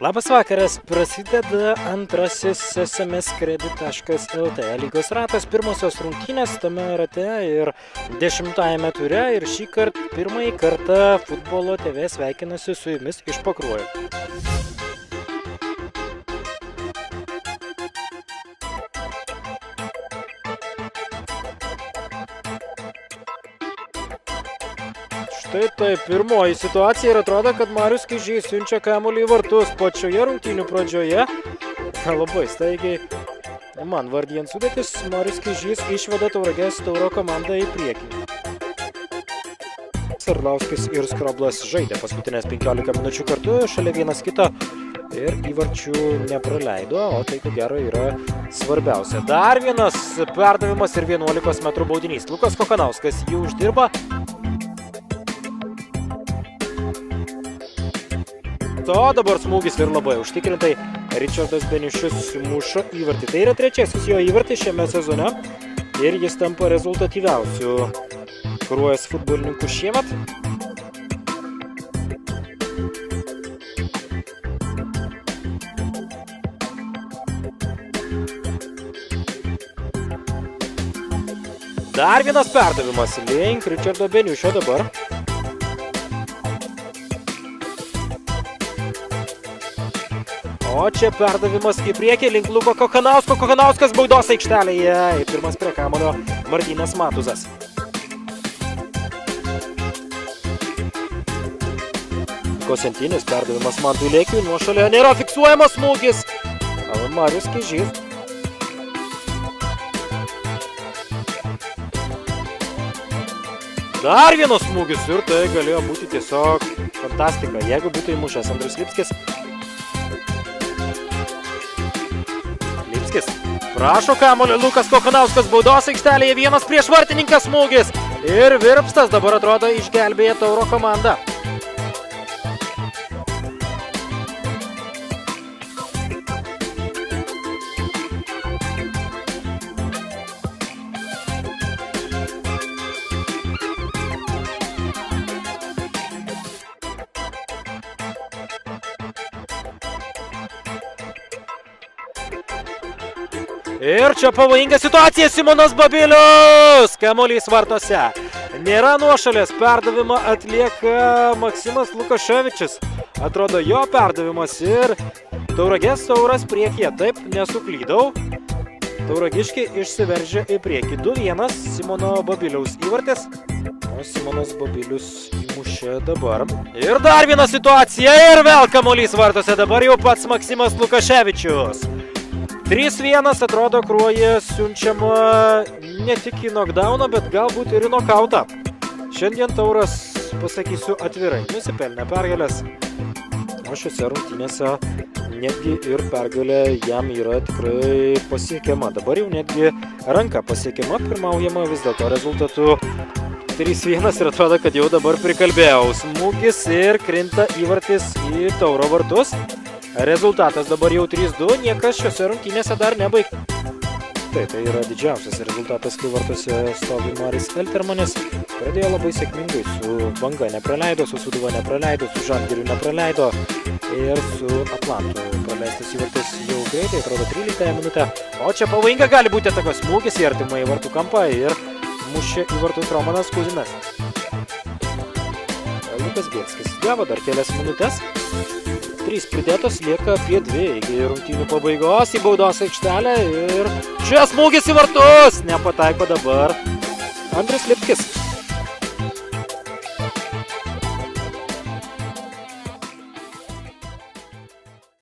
Labas vakaras, prasideda antrasis smskredi.lt lygos ratas, pirmosios rungtynės tame rate ir 10-ajame ture ir šį kartą pirmąjį kartą Futbolo TV sveikinasi su jumis iš Pakruojo. Štai tai pirmoji situacija ir atrodo, kad Marius Kižys siunčia kamuolį į vartus pačioje rungtynių pradžioje. Labai staigiai, man vardijant sudėtis, Marius Kižys išveda Tauragės Tauro komandą į priekį. Sarlauskis ir Skroblas žaidė paskutinės 15 minučių kartu, šalia vienas kito ir įvarčių nepraleido, o tai ko gero yra svarbiausia. Dar vienas perdavimas ir 11 metrų baudinys. Lukas Kokanauskas jį uždirba. O dabar smūgis ir labai užtikrintai Ričardas Beniušis muša įvartį. Tai yra trečiasis jo įvartis šiame sezone ir jis tampa rezultatyviausiu Pakruojos futbolininkų šiemet. Dar vienas perdavimas link Ričardo Beniušio dabar. O čia perdavimas į priekį link Luko Kokanausko. Kokanauskas baudos aikštelėje. Pirmas prie kamuolio Martynas Matuzas. Kosentinis perdavimas Mantui Lėkiui. Nuošalėje nėra fiksuojamas smūgis. Marius Kižys. Dar vienas smūgis ir tai galėjo būti tiesiog fantastika. Jeigu būtų įmušęs Andrius Lipskis. Prašo kamuolio Lukas Kokanauskas baudos aikštelėje, vienas prieš vartininkas smūgis ir Virpstas dabar atrodo išgelbėja Tauro komandą. Ir čia pavojinga situacija, Simonas Babilius, kamuolys vartose. Nėra nuošalės, perdavimą atlieka Maksimas Lukaševičius. Atrodo jo perdavimas ir Tauragės Tauras priekyje. Taip, nesuklydau. Tauragiškiai išsiveržia į priekį. 2-1 Simono Babiliaus įvartis. O Simonas Babilius įmušė dabar. Ir dar viena situacija ir vėl kamuolys vartose. Dabar jau pats Maksimas Lukaševičius. 3-1 atrodo Kruoja siunčiama ne tik į knockdowną, bet galbūt ir į knockoutą. Šiandien Tauras, pasakysiu atvirai, nusipelnė pergalės. O šiuose rungtynėse netgi ir pergalė jam yra tikrai pasiekiama. Dabar jau netgi ranka pasiekiama, pirmaujama vis dėlto rezultatu 3-1 ir atrodo, kad jau dabar prikalbėjau. Smūgis ir krinta įvartis į Tauro vartus. Rezultatas dabar jau 3-2, niekas šiuose rungtynėse dar nebaigta. Tai yra didžiausias rezultatas, kai vartuose stovi Maris Eltermanis. Pradėjo labai sėkmingai, su Banga nepraleido, su Sūduva nepraleido, su Žalgiriu nepraleido ir su Atlantu praleistas įvartis jau greitai, atrodo 13 minutę. O čia pavojinga gali būti atakos smūgis į artimą į vartų kampą ir mušė į vartus Romanas Kuzinas. Lukas Bielskis gavo dar kelias minutės. 3 pridėtos, lieka apie 2 iki rungtynių pabaigos į baudos aikštelę ir čia smūgis į vartus, nepataiko dabar Andrius Lipskis.